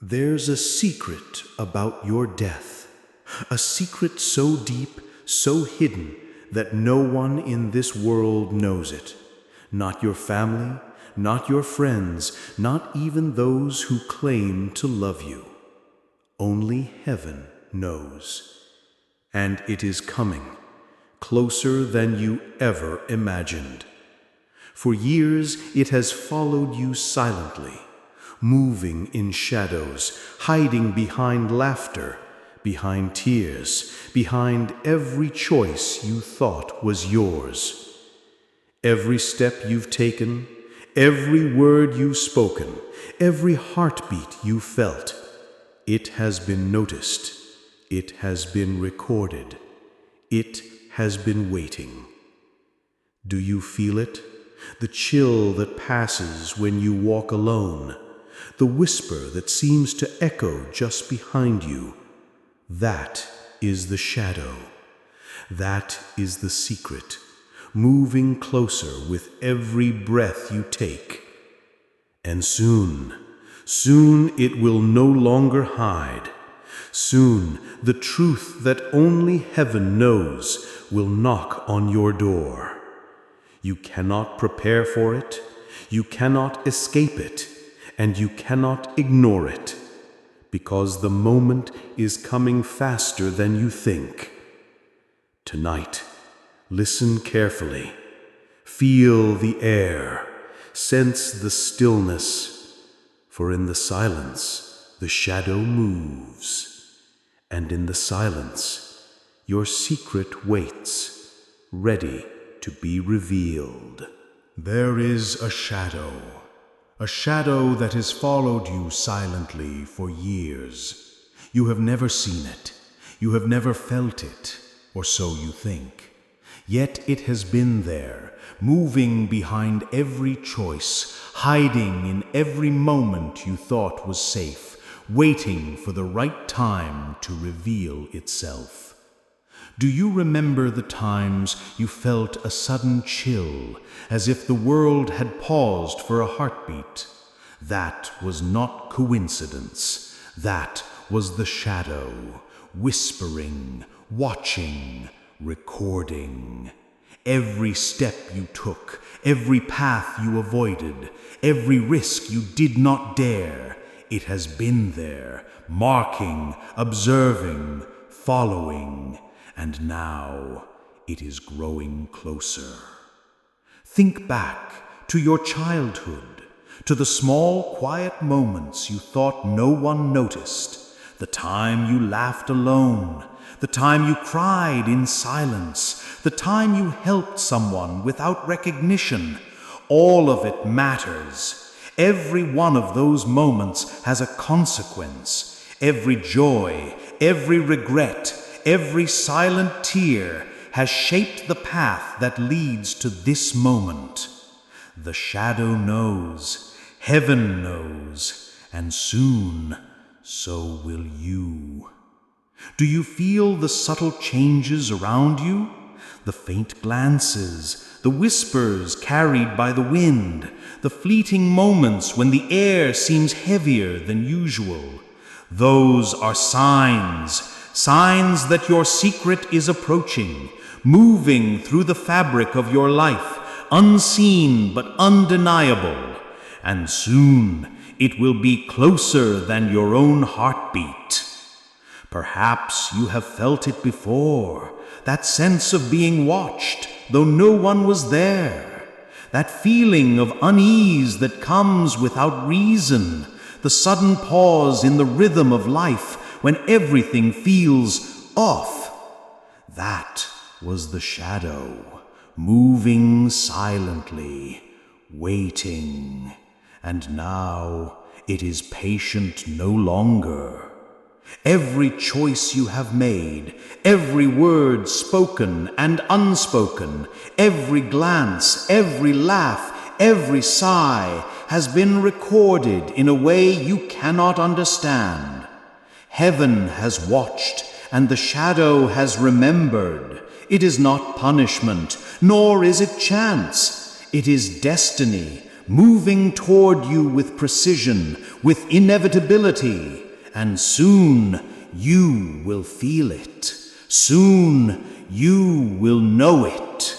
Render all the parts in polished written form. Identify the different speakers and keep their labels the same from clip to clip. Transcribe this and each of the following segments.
Speaker 1: There's a secret about your death, a secret so deep, so hidden, that no one in this world knows it. Not your family, not your friends, not even those who claim to love you. Only heaven knows. And it is coming, closer than you ever imagined. For years it has followed you silently, moving in shadows, hiding behind laughter, behind tears, behind every choice you thought was yours. Every step you've taken, every word you've spoken, every heartbeat you felt, it has been noticed, it has been recorded, it has been waiting. Do you feel it? The chill that passes when you walk alone, the whisper that seems to echo just behind you. That is the shadow. That is the secret, moving closer with every breath you take. And soon it will no longer hide. Soon the truth that only heaven knows will knock on your door. You cannot prepare for it, you cannot escape it, and you cannot ignore it, because the moment is coming faster than you think. Tonight, listen carefully. Feel the air, sense the stillness, for in the silence the shadow moves, and in the silence your secret waits, ready to be revealed. There is a shadow that has followed you silently for years. You have never seen it, you have never felt it, or so you think. Yet it has been there, moving behind every choice, hiding in every moment you thought was safe, waiting for the right time to reveal itself. Do you remember the times you felt a sudden chill, as if the world had paused for a heartbeat? That was not coincidence. That was the shadow, whispering, watching, recording. Every step you took, every path you avoided, every risk you did not dare, it has been there, marking, observing, following. And now it is growing closer. Think back to your childhood, to the small, quiet moments you thought no one noticed, the time you laughed alone, the time you cried in silence, the time you helped someone without recognition. All of it matters. Every one of those moments has a consequence. Every joy, every regret, every silent tear has shaped the path that leads to this moment. The shadow knows, heaven knows, and soon so will you. Do you feel the subtle changes around you? The faint glances, the whispers carried by the wind, the fleeting moments when the air seems heavier than usual. Those are signs that your secret is approaching, moving through the fabric of your life, unseen but undeniable. And soon it will be closer than your own heartbeat. Perhaps you have felt it before, that sense of being watched, though no one was there. That feeling of unease that comes without reason, the sudden pause in the rhythm of life, when everything feels off. That was the shadow, moving silently, waiting. And now it is patient no longer. Every choice you have made, every word spoken and unspoken, every glance, every laugh, every sigh has been recorded in a way you cannot understand. Heaven has watched, and the shadow has remembered. It is not punishment, nor is it chance. It is destiny,
Speaker 2: moving toward you with precision, with inevitability, and soon you will feel it. Soon you will know it.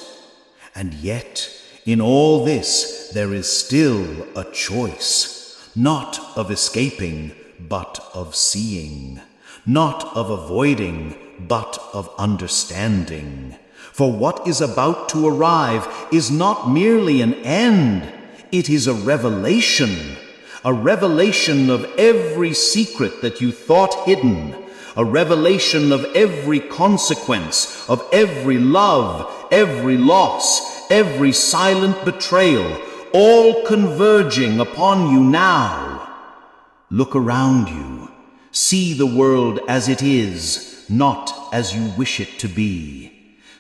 Speaker 2: And yet, in all this, there is still a choice, not of escaping, but of seeing, not of avoiding, but of understanding. For what is about to arrive is not merely an end, it is a revelation of every secret that you thought hidden, a revelation of every consequence, of every love, every loss, every silent betrayal, all converging upon you now. Look around you. See the world as it is, not as you wish it to be.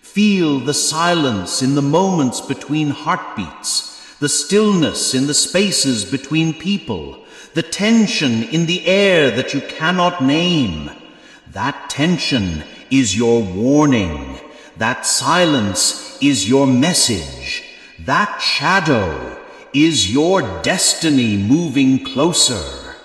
Speaker 2: Feel the silence in the moments between heartbeats, the stillness in the spaces between people, the tension in the air that you cannot name. That tension is your warning. That silence is your message. That shadow is your destiny moving closer.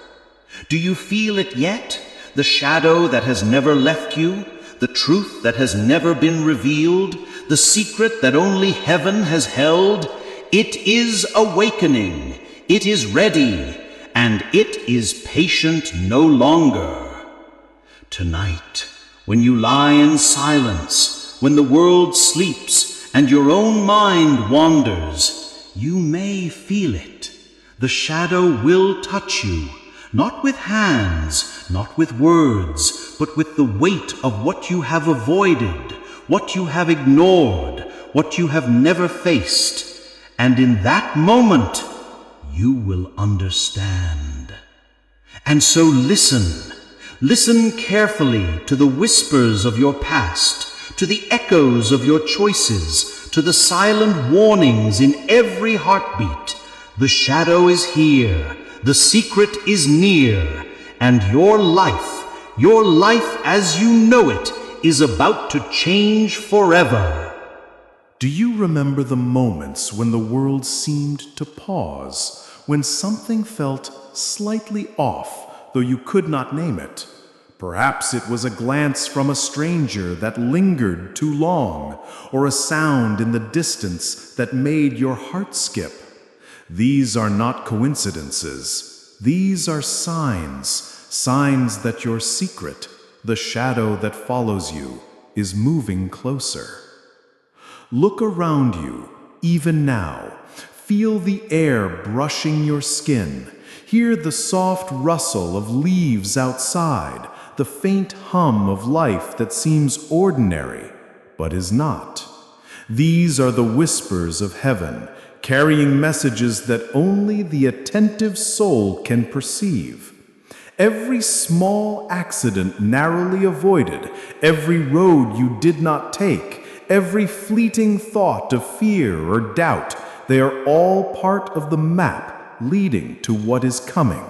Speaker 2: Do you feel it yet? The shadow that has never left you? The truth that has never been revealed? The secret that only heaven has held? It is awakening. It is ready. And it is patient no longer. Tonight, when you lie in silence, when the world sleeps and your own mind wanders, you may feel it. The shadow will touch you, not with hands, not with words, but with the weight of what you have avoided, what you have ignored, what you have never faced. And in that moment, you will understand. And so listen. Listen carefully to the whispers of your past, to the echoes of your choices, to the silent warnings in every heartbeat. The shadow is here, the secret is near, and your life as you know it, is about to change forever.
Speaker 1: Do you remember the moments when the world seemed to pause, when something felt slightly off, though you could not name it? Perhaps it was a glance from a stranger that lingered too long, or a sound in the distance that made your heart skip. These are not coincidences. These are signs that your secret, the shadow that follows you, is moving closer. Look around you, even now. Feel the air brushing your skin. Hear the soft rustle of leaves outside, the faint hum of life that seems ordinary, but is not. These are the whispers of heaven, carrying messages that only the attentive soul can perceive. Every small accident narrowly avoided, every road you did not take, every fleeting thought of fear or doubt, they are all part of the map leading to what is coming.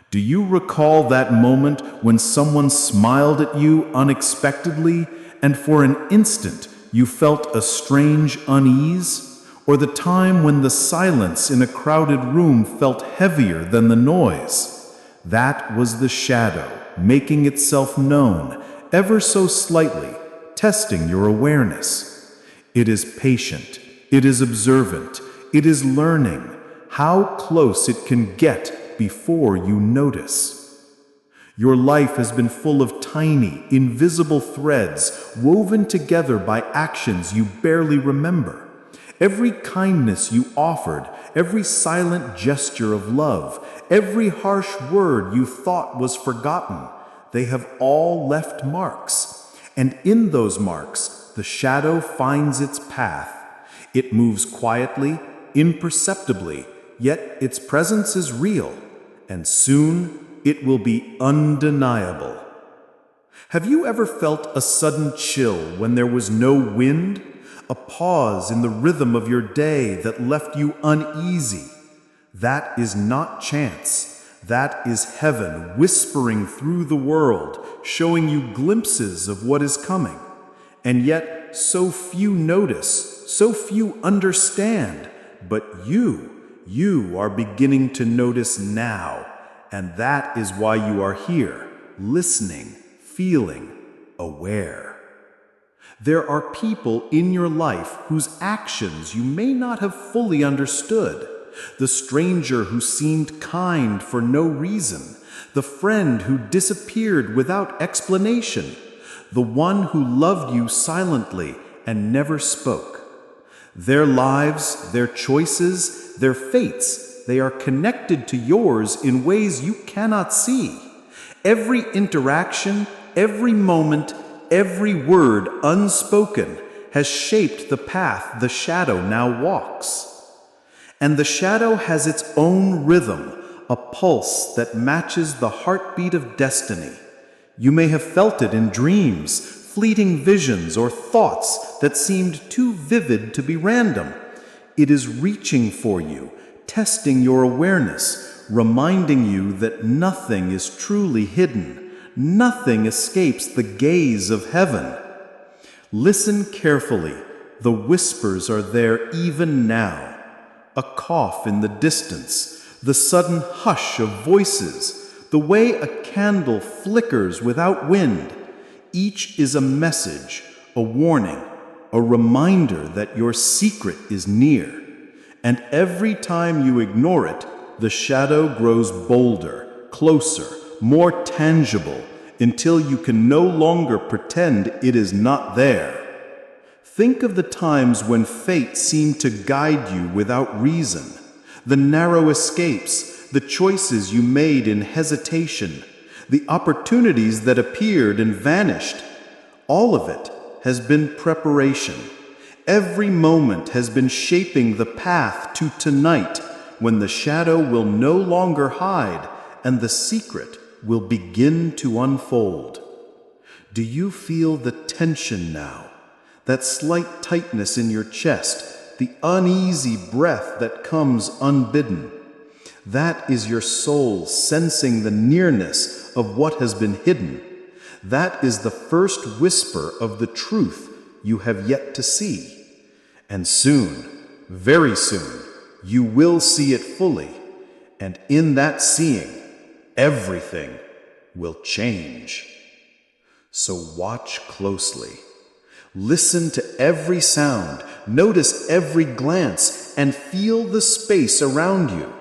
Speaker 1: Do you recall that moment when someone smiled at you unexpectedly and for an instant you felt a strange unease? Or the time when the silence in a crowded room felt heavier than the noise? That was the shadow making itself known, ever so slightly, testing your awareness. It is patient, it is observant, it is learning how close it can get before you notice. Your life has been full of tiny, invisible threads woven together by actions you barely remember. Every kindness you offered, every silent gesture of love, every harsh word you thought was forgotten, they have all left marks. And in those marks, the shadow finds its path. It moves quietly, imperceptibly, yet its presence is real, and soon it will be undeniable. Have you ever felt a sudden chill when there was no wind? A pause in the rhythm of your day that left you uneasy? That is not chance. That is heaven whispering through the world, showing you glimpses of what is coming. And yet so few notice, so few understand. But you You are beginning to notice now, and that is why you are here, listening, feeling, aware. There are people in your life whose actions you may not have fully understood. The stranger who seemed kind for no reason, the friend who disappeared without explanation, the one who loved you silently and never spoke. Their lives, their choices, their fates, they are connected to yours in ways you cannot see. Every interaction, every moment, every word unspoken has shaped the path the shadow now walks. And the shadow has its own rhythm, a pulse that matches the heartbeat of destiny. You may have felt it in dreams, fleeting visions, or thoughts that seemed too vivid to be random. It is reaching for you, testing your awareness, reminding you that nothing is truly hidden. Nothing escapes the gaze of heaven. Listen carefully. The whispers are there even now. A cough in the distance, the sudden hush of voices, the way a candle flickers without wind. Each is a message, a warning, a reminder that your secret is near. And every time you ignore it, the shadow grows bolder, closer, more tangible, until you can no longer pretend it is not there. Think of the times when fate seemed to guide you without reason, the narrow escapes, the choices you made in hesitation, the opportunities that appeared and vanished. All of it has been preparation. Every moment has been shaping the path to tonight, when the shadow will no longer hide and the secret will begin to unfold. Do you feel the tension now? That slight tightness in your chest, the uneasy breath that comes unbidden. That is your soul sensing the nearness of what has been hidden. That is the first whisper of the truth you have yet to see. And soon, very soon, you will see it fully. And in that seeing, everything will change. So watch closely. Listen to every sound, notice every glance, and feel the space around you.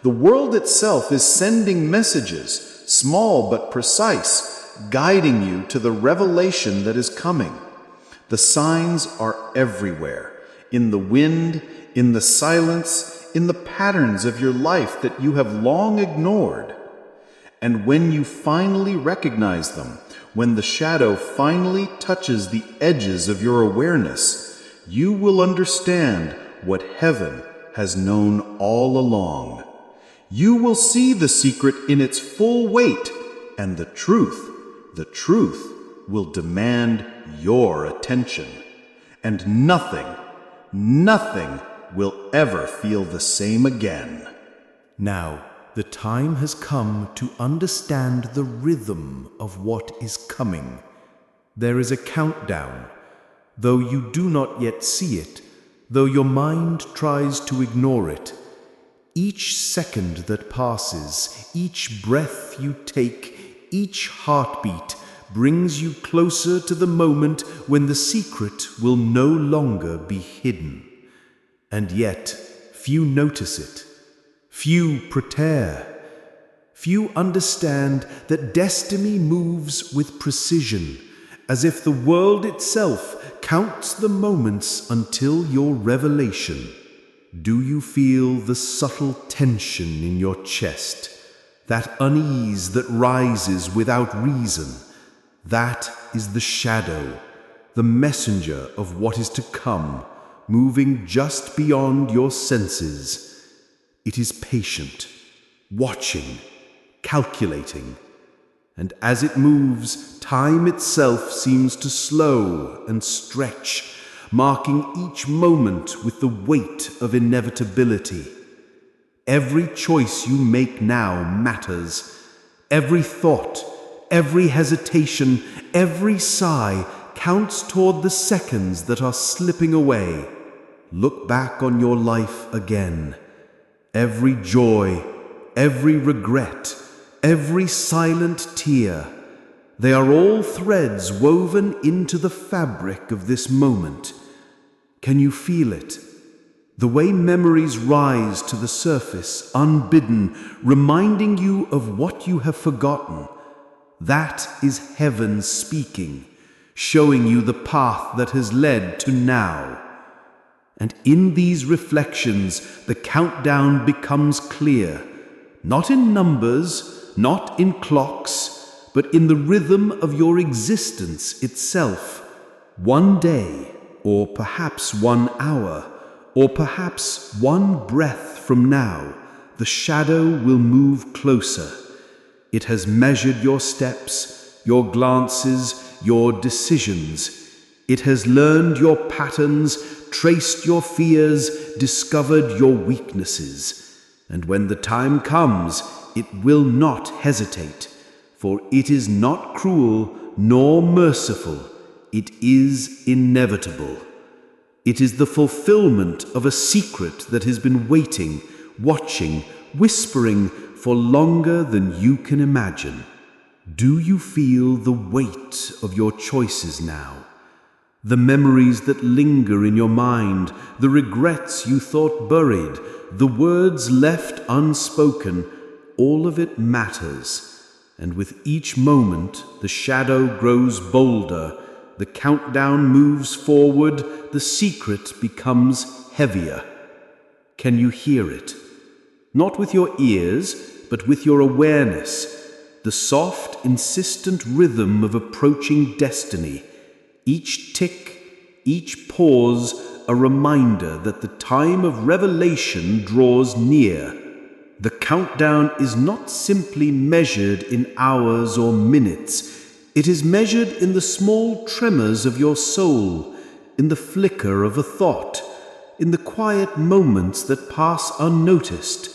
Speaker 1: The world itself is sending messages, small but precise, guiding you to the revelation that is coming. The signs are everywhere, in the wind, in the silence, in the patterns of your life that you have long ignored. And when you finally recognize them, when the shadow finally touches the edges of your awareness, you will understand what heaven has known all along. You will see the secret in its full weight, and the truth will demand your attention. And nothing will ever feel the same again.
Speaker 2: Now, the time has come to understand the rhythm of what is coming. There is a countdown. Though you do not yet see it, though your mind tries to ignore it, each second that passes, each breath you take, each heartbeat brings you closer to the moment when the secret will no longer be hidden. And yet, few notice it. Few prepare. Few understand that destiny moves with precision, as if the world itself counts the moments until your revelation. Do you feel the subtle tension in your chest, that unease that rises without reason? That is the shadow, the messenger of what is to come, moving just beyond your senses. It is patient, watching, calculating, and as it moves, time itself seems to slow and stretch, marking each moment with the weight of inevitability. Every choice you make now matters. Every thought, every hesitation, every sigh counts toward the seconds that are slipping away. Look back on your life again,
Speaker 1: every joy, every regret, every silent tear, they are all threads woven into the fabric of this moment. Can you feel it? The way memories rise to the surface, unbidden, reminding you of what you have forgotten. That is heaven speaking, showing you the path that has led to now. And in these reflections, the countdown becomes clear, not in numbers, not in clocks, but in the rhythm of your existence itself. One day, or perhaps 1 hour, or perhaps 1 breath from now, the shadow will move closer. It has measured your steps, your glances, your decisions. It has learned your patterns, traced your fears, discovered your weaknesses. And when the time comes, it will not hesitate, for it is not cruel nor merciful. It is inevitable. It is the fulfillment of a secret that has been waiting, watching, whispering for longer than you can imagine. Do you feel the weight of your choices now? The memories that linger in your mind, the regrets you thought buried, the words left unspoken, all of it matters. And with each moment, the shadow grows bolder, the countdown moves forward, the secret becomes heavier. Can you hear it? Not with your ears, but with your awareness, the soft, insistent rhythm of approaching destiny. Each tick, each pause, a reminder that the time of revelation draws near. The countdown is not simply measured in hours or minutes. It is measured in the small tremors of your soul, in the flicker of a thought, in the quiet moments that pass unnoticed.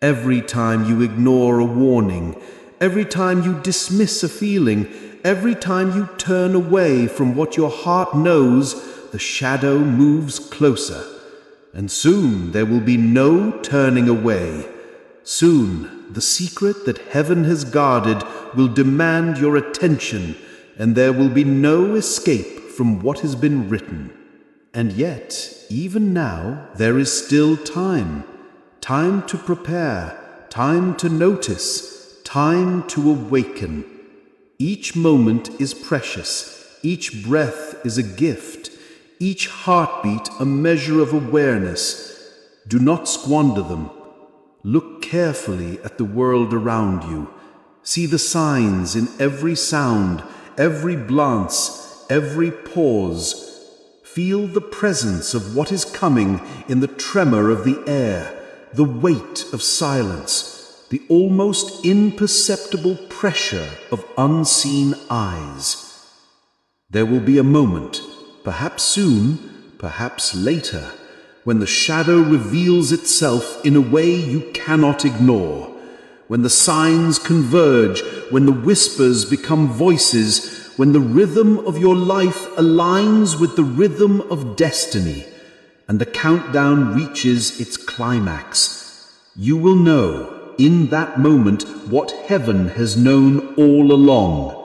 Speaker 1: Every time you ignore a warning, every time you dismiss a feeling, every time you turn away from what your heart knows, the shadow moves closer. And soon there will be no turning away. Soon the secret that heaven has guarded will demand your attention, and there will be no escape from what has been written. And yet, even now, there is still time. Time to prepare, time to notice, time to awaken. Each moment is precious, each breath is a gift, each heartbeat a measure of awareness. Do not squander them. Look carefully at the world around you. See the signs in every sound, every glance, every pause. Feel the presence of what is coming in the tremor of the air, the weight of silence, the almost imperceptible pressure of unseen eyes. There will be a moment, perhaps soon, perhaps later, when the shadow reveals itself in a way you cannot ignore, when the signs converge, when the whispers become voices, when the rhythm of your life aligns with the rhythm of destiny, and the countdown reaches its climax. You will know in that moment what heaven has known all along.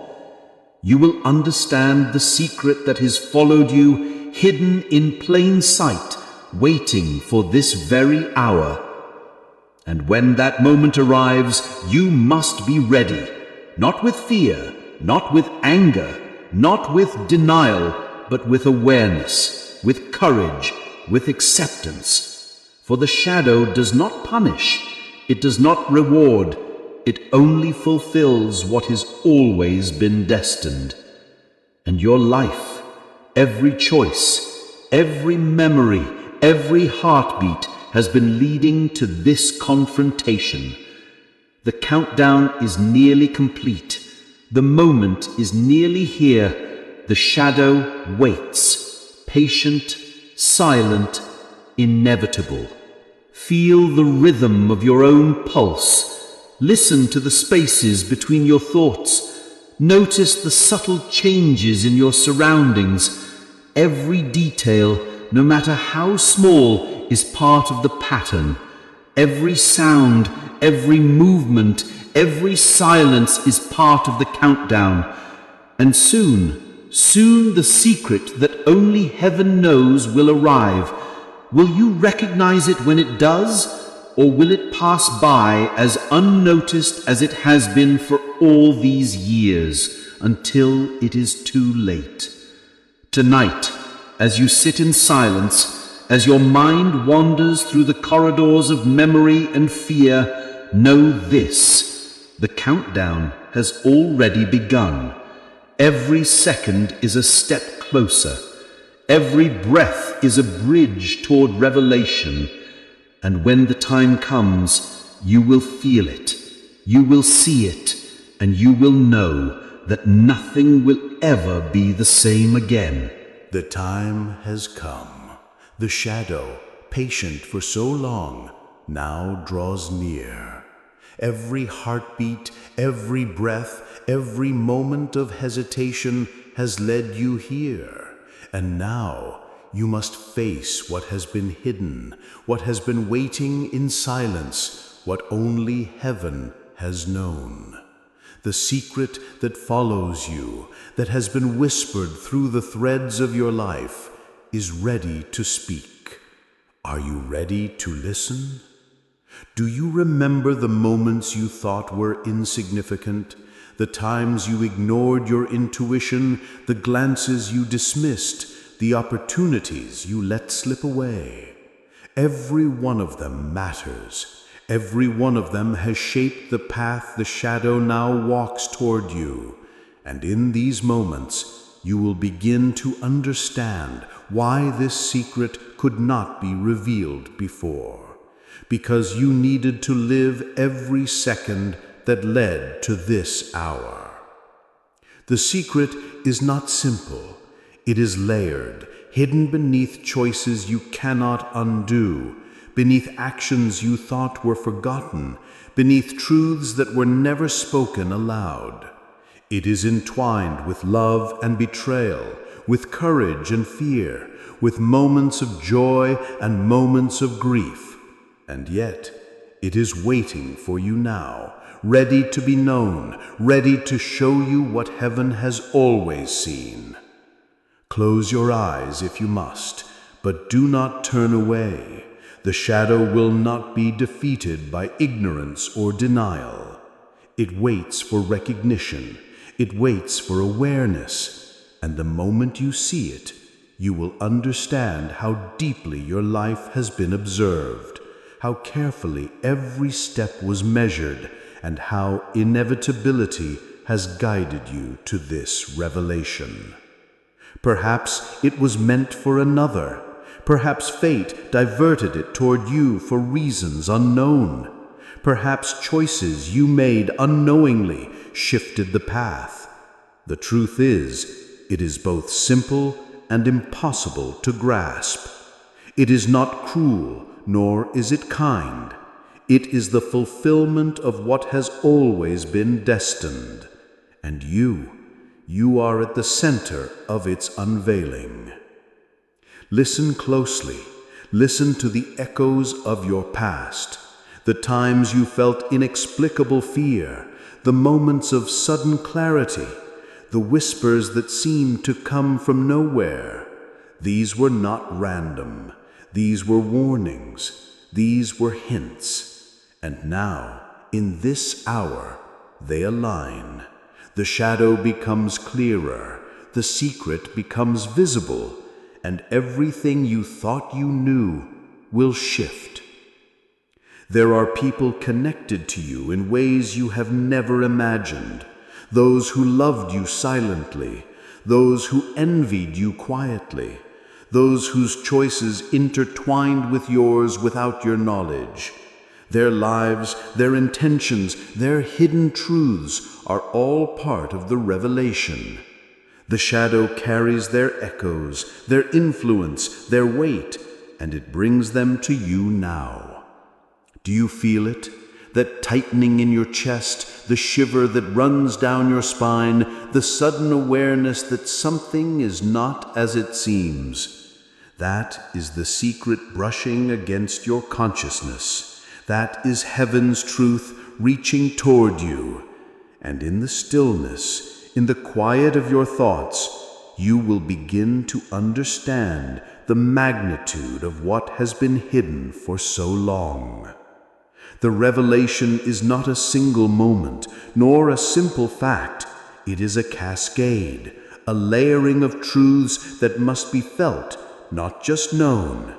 Speaker 1: You will understand the secret that has followed you, hidden in plain sight, waiting for this very hour. And when that moment arrives, you must be ready, not with fear, not with anger, not with denial, but with awareness, with courage, with acceptance. For the shadow does not punish, it does not reward, it only fulfills what has always been destined. And your life, every choice, every memory, every heartbeat has been leading to this confrontation. The countdown is nearly complete. The moment is nearly here. The shadow waits, patient, silent, inevitable. Feel the rhythm of your own pulse. Listen to the spaces between your thoughts. Notice the subtle changes in your surroundings. Every detail, no matter how small, is part of the pattern.
Speaker 2: Every sound, every movement, every silence is part of the countdown. And soon the secret that only heaven knows will arrive. Will you recognize it when it does? Or will it pass by as unnoticed as it has been for all these years, until it is too late? Tonight, as you sit in silence, as your mind wanders through the corridors of memory and fear, know this: the countdown has already begun. Every second is a step closer. Every breath is a bridge toward revelation. And when the time comes, you will feel it, you will see it, and you will know that nothing will ever be the same again.
Speaker 1: The time has come. The shadow, patient for so long, now draws near. Every heartbeat, every breath, every moment of hesitation has led you here. And now you must face what has been hidden, what has been waiting in silence, what only heaven has known. The secret that follows you, that has been whispered through the threads of your life, is ready to speak. Are you ready to listen? Do you remember the moments you thought were insignificant, the times you ignored your intuition, the glances you dismissed, the opportunities you let slip away? Every one of them matters. Every one of them has shaped the path the shadow now walks toward you. And in these moments, you will begin to understand why this secret could not be revealed before. Because you needed to live every second that led to this hour. The secret is not simple. It is layered, hidden beneath choices you cannot undo, beneath actions you thought were forgotten, beneath truths that were never spoken aloud. It is entwined with love and betrayal, with courage and fear, with moments of joy and moments of grief. And yet, it is waiting for you now, ready to be known, ready to show you what heaven has always seen. Close your eyes if you must, but do not turn away. The shadow will not be defeated by ignorance or denial. It waits for recognition. It waits for awareness. And the moment you see it, you will understand how deeply your life has been observed, how carefully every step was measured, and how inevitability has guided you to this revelation. Perhaps it was meant for another. Perhaps fate diverted it toward you for reasons unknown. Perhaps choices you made unknowingly shifted the path. The truth is, it is both simple and impossible to grasp. It is not cruel, nor is it kind. It is the fulfillment of what has always been destined. And you are at the center of its unveiling. Listen closely. Listen to the echoes of your past, the times you felt inexplicable fear, the moments of sudden clarity, the whispers that seemed to come from nowhere. These were not random. These were warnings. These were hints. And now, in this hour, they align. The shadow becomes clearer, the secret becomes visible, and everything you thought you knew will shift. There are people connected to you in ways you have never imagined, those who loved you silently, those who envied you quietly, those whose choices intertwined with yours without your knowledge. Their lives, their intentions, their hidden truths are all part of the revelation. The shadow carries their echoes, their influence, their weight, and it brings them to you now. Do you feel it? That tightening in your chest, the shiver that runs down your spine, the sudden awareness that something is not as it seems. That is the secret brushing against your consciousness. That is heaven's truth reaching toward you. And in the stillness, in the quiet of your thoughts, you will begin to understand the magnitude of what has been hidden for so long. The revelation is not a single moment, nor a simple fact. It is a cascade, a layering of truths that must be felt, not just known.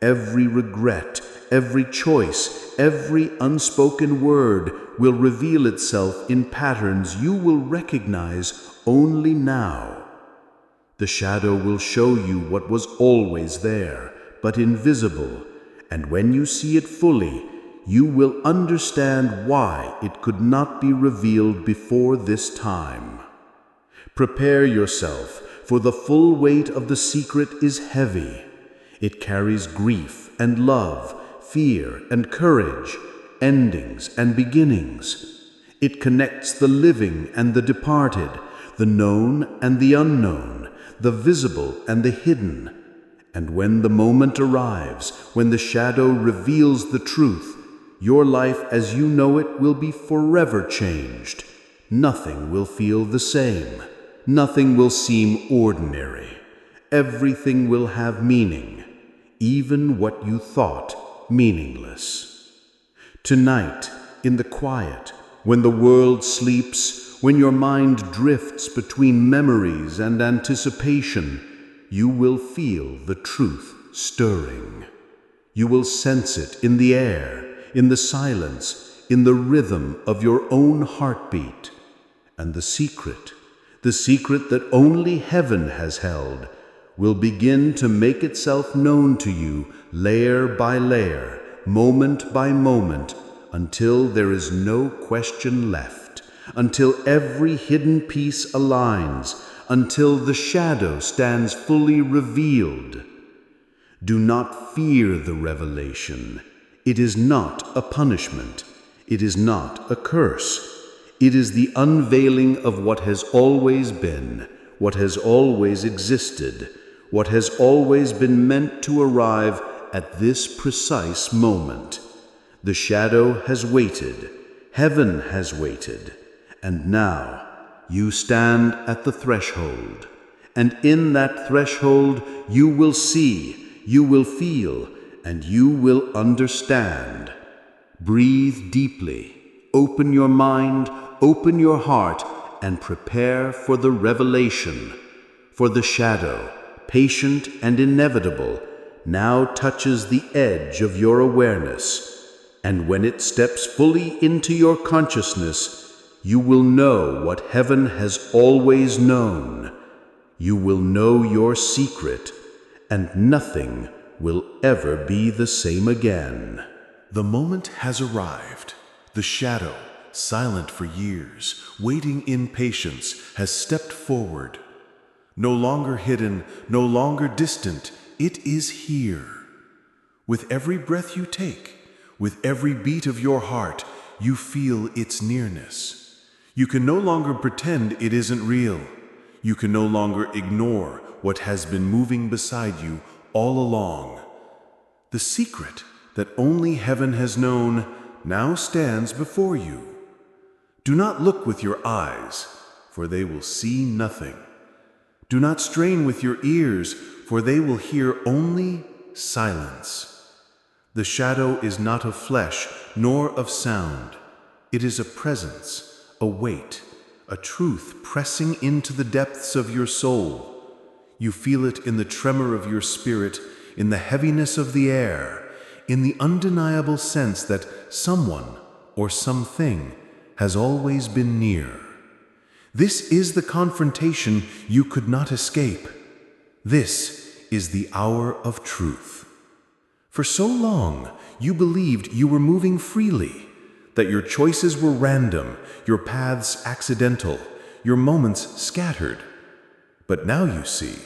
Speaker 1: Every regret, every choice, every unspoken word will reveal itself in patterns you will recognize only now. The shadow will show you what was always there, but invisible, and when you see it fully, you will understand why it could not be revealed before this time. Prepare yourself, for the full weight of the secret is heavy. It carries grief and love, fear and courage, endings and beginnings. It connects the living and the departed, the known and the unknown, the visible and the hidden. And when the moment arrives, when the shadow reveals the truth, your life as you know it will be forever changed. Nothing will feel the same. Nothing will seem ordinary. Everything will have meaning, even what you thought meaningless. Tonight, in the quiet, when the world sleeps, when your mind drifts between memories and anticipation, you will feel the truth stirring. You will sense it in the air, in the silence, in the rhythm of your own heartbeat. And the secret that only heaven has held, will begin to make itself known to you layer by layer, moment by moment, until there is no question left, until every hidden piece aligns, until the shadow stands fully revealed. Do not fear the revelation. It is not a punishment. It is not a curse. It is the unveiling of what has always been, what has always existed, what has always been meant to arrive at this precise moment. The shadow has waited, heaven has waited, and now you stand at the threshold. And in that threshold you will see, you will feel, and you will understand. Breathe deeply, open your mind, open your heart, and prepare for the revelation. For the shadow, patient and inevitable, now touches the edge of your awareness. And when it steps fully into your consciousness, you will know what heaven has always known. You will know your secret, and nothing will ever be the same again.
Speaker 3: The moment has arrived. The shadow, silent for years, waiting in patience, has stepped forward. No longer hidden, no longer distant, it is here. With every breath you take, with every beat of your heart, you feel its nearness. You can no longer pretend it isn't real. You can no longer ignore what has been moving beside you all along. The secret that only heaven has known now stands before you. Do not look with your eyes, for they will see nothing. Do not strain with your ears, for they will hear only silence. The shadow is not of flesh, nor of sound. It is a presence, a weight, a truth pressing into the depths of your soul. You feel it in the tremor of your spirit, in the heaviness of the air, in the undeniable sense that someone or something has always been near. This is the confrontation you could not escape. This is the hour of truth. For so long, you believed you were moving freely, that your choices were random, your paths accidental, your moments scattered. But now you see,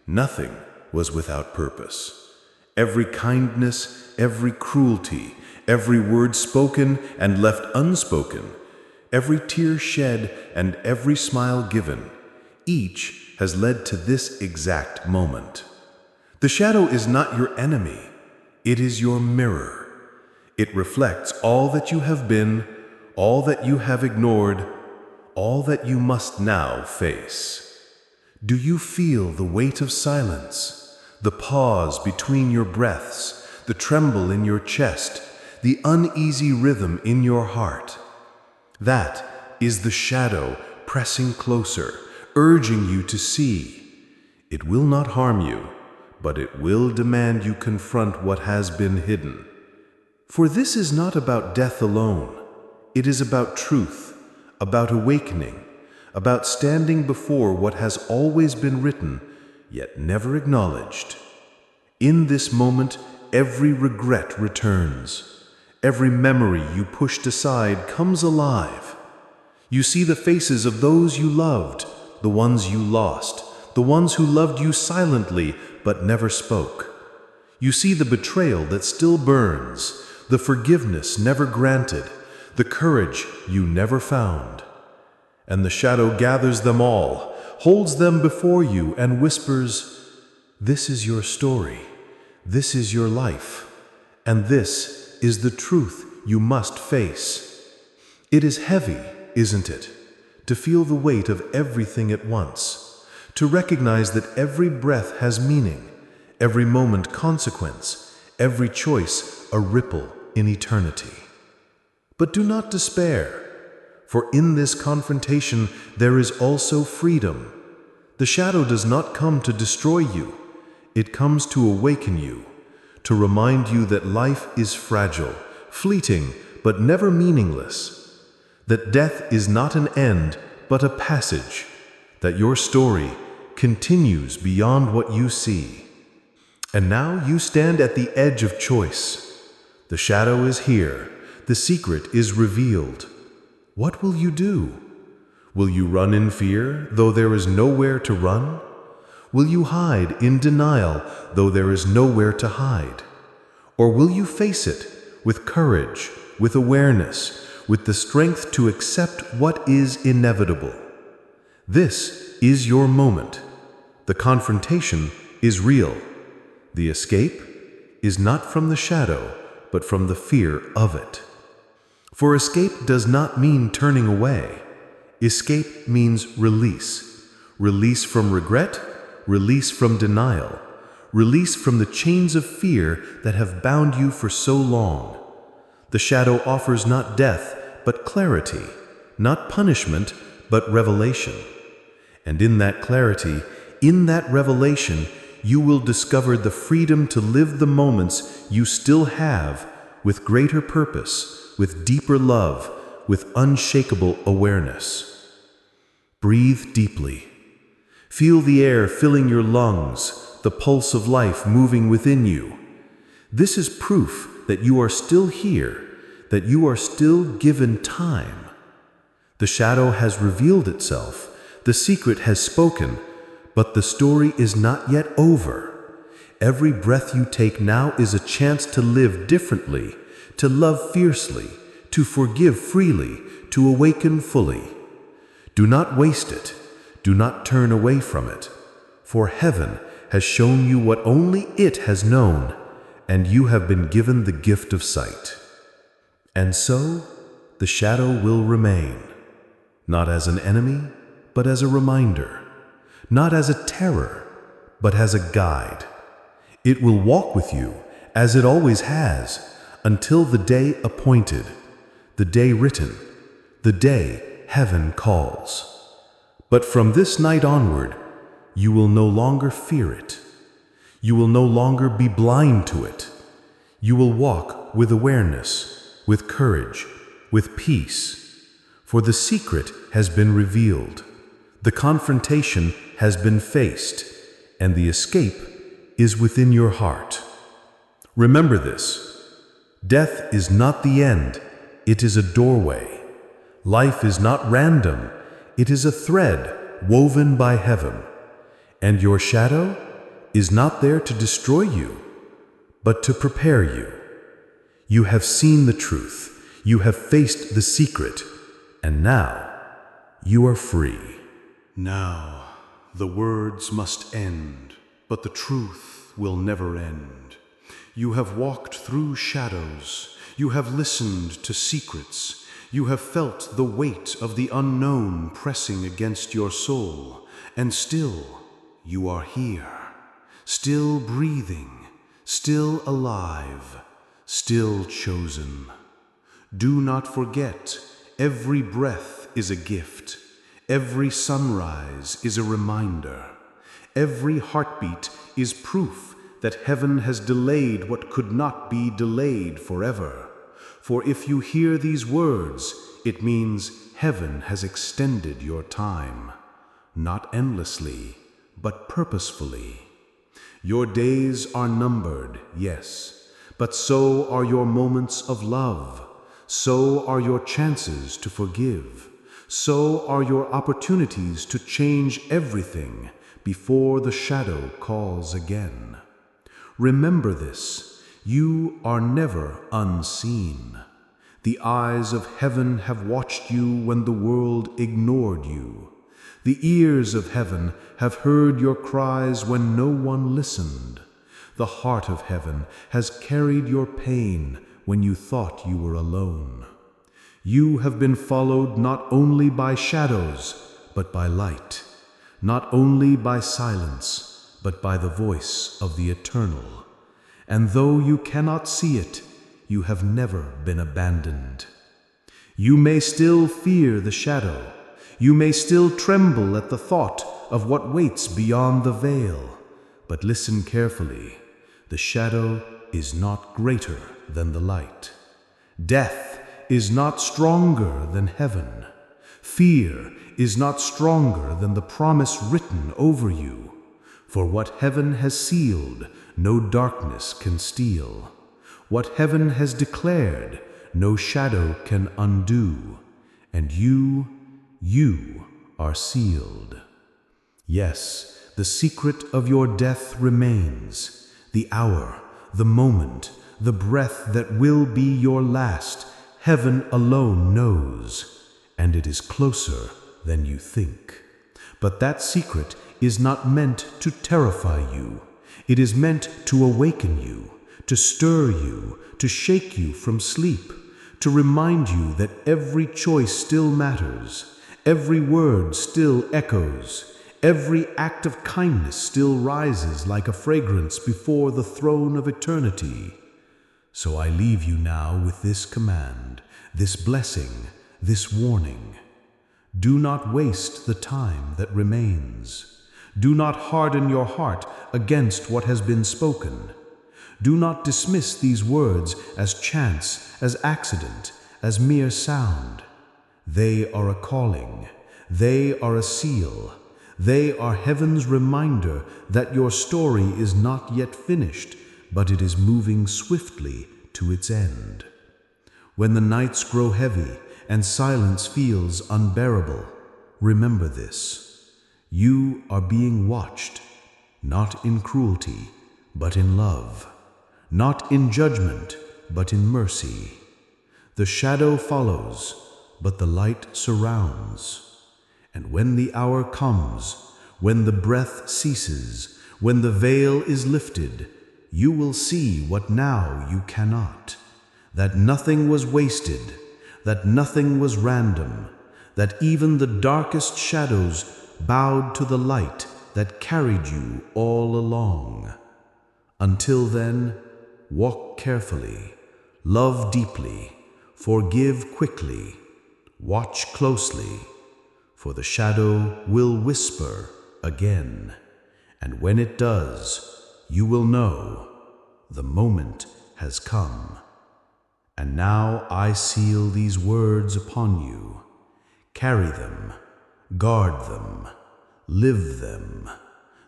Speaker 3: nothing was without purpose. Every kindness, every cruelty, every word spoken and left unspoken, every tear shed and every smile given, each has led to this exact moment. The shadow is not your enemy. It is your mirror. It reflects all that you have been, all that you have ignored, all that you must now face. Do you feel the weight of silence, the pause between your breaths, the tremble in your chest, the uneasy rhythm in your heart? That is the shadow pressing closer, urging you to see. It will not harm you, but it will demand you confront what has been hidden. For this is not about death alone. It is about truth, about awakening, about standing before what has always been written, yet never acknowledged. In this moment, every regret returns. Every memory you pushed aside comes alive. You see the faces of those you loved, the ones you lost, the ones who loved you silently but never spoke. You see the betrayal that still burns, the forgiveness never granted, the courage you never found. And the shadow gathers them all, holds them before you, and whispers, "This is your story, this is your life, and this is the truth you must face." It is heavy, isn't it, to feel the weight of everything at once, to recognize that every breath has meaning, every moment consequence, every choice a ripple in eternity. But do not despair, for in this confrontation there is also freedom. The shadow does not come to destroy you, it comes to awaken you, to remind you that life is fragile, fleeting, but never meaningless, that death is not an end, but a passage, that your story continues beyond what you see. And now you stand at the edge of choice. The shadow is here, the secret is revealed. What will you do? Will you run in fear, though there is nowhere to run? Will you hide in denial, though there is nowhere to hide? Or will you face it with courage, with awareness, with the strength to accept what is inevitable? This is your moment. The confrontation is real. The escape is not from the shadow, but from the fear of it. For escape does not mean turning away. Escape means release. Release from regret, release from denial, release from the chains of fear that have bound you for so long. The shadow offers not death, but clarity, not punishment, but revelation. And in that clarity, in that revelation, you will discover the freedom to live the moments you still have with greater purpose, with deeper love, with unshakable awareness. Breathe deeply. Feel the air filling your lungs, the pulse of life moving within you. This is proof that you are still here, that you are still given time. The shadow has revealed itself, the secret has spoken, but the story is not yet over. Every breath you take now is a chance to live differently, to love fiercely, to forgive freely, to awaken fully. Do not waste it. Do not turn away from it. For heaven has shown you what only it has known, and you have been given the gift of sight. And so, the shadow will remain, not as an enemy, but as a reminder, not as a terror, but as a guide. It will walk with you, as it always has, until the day appointed, the day written, the day heaven calls. But from this night onward, you will no longer fear it. You will no longer be blind to it. You will walk with awareness, with courage, with peace. For the secret has been revealed. The confrontation has been faced, and the escape is within your heart. Remember this. Death is not the end, it is a doorway. Life is not random, it is a thread woven by heaven. And your shadow is not there to destroy you, but to prepare you. You have seen the truth, you have faced the secret, and now you are free.
Speaker 1: Now the words must end, but the truth will never end. You have walked through shadows, You have listened to secrets. You have felt the weight of the unknown pressing against your soul. And still, you are here. Still breathing. Still alive. Still chosen. Do not forget, every breath is a gift. Every sunrise is a reminder. Every heartbeat is proof that heaven has delayed what could not be delayed forever. For if you hear these words, it means heaven has extended your time. Not endlessly, but purposefully. Your days are numbered, yes, but so are your moments of love. So are your chances to forgive. So are your opportunities to change everything before the shadow calls again. Remember this, you are never unseen. The eyes of heaven have watched you when the world ignored you. The ears of heaven have heard your cries when no one listened. The heart of heaven has carried your pain when you thought you were alone. You have been followed not only by shadows, but by light. Not only by silence, but by the voice of the Eternal. And though you cannot see it, you have never been abandoned. You may still fear the shadow. You may still tremble at the thought of what waits beyond the veil. But listen carefully. The shadow is not greater than the light. Death is not stronger than heaven. Fear is not stronger than the promise written over you. For what heaven has sealed, no darkness can steal. What heaven has declared, no shadow can undo. And you are sealed. Yes, the secret of your death remains. The hour, the moment, the breath that will be your last, heaven alone knows. And it is closer than you think. But that secret is not meant to terrify you. It is meant to awaken you, to stir you, to shake you from sleep, to remind you that every choice still matters, every word still echoes, every act of kindness still rises like a fragrance before the throne of eternity. So I leave you now with this command, this blessing, this warning. Do not waste the time that remains. Do not harden your heart against what has been spoken. Do not dismiss these words as chance, as accident, as mere sound. They are a calling. They are a seal. They are heaven's reminder that your story is not yet finished, but it is moving swiftly to its end. When the nights grow heavy and silence feels unbearable, remember this. You are being watched, not in cruelty, but in love. Not in judgment, but in mercy. The shadow follows, but the light surrounds. And when the hour comes, when the breath ceases, when the veil is lifted, you will see what now you cannot. That nothing was wasted, that nothing was random, that even the darkest shadows bowed to the light that carried you all along. Until then, walk carefully, love deeply, forgive quickly, watch closely, for the shadow will whisper again, and when it does, you will know the moment has come. And now I seal these words upon you. Carry them, guard them, live them.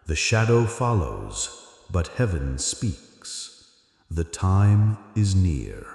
Speaker 1: The shadow follows, but heaven speaks. The time is near.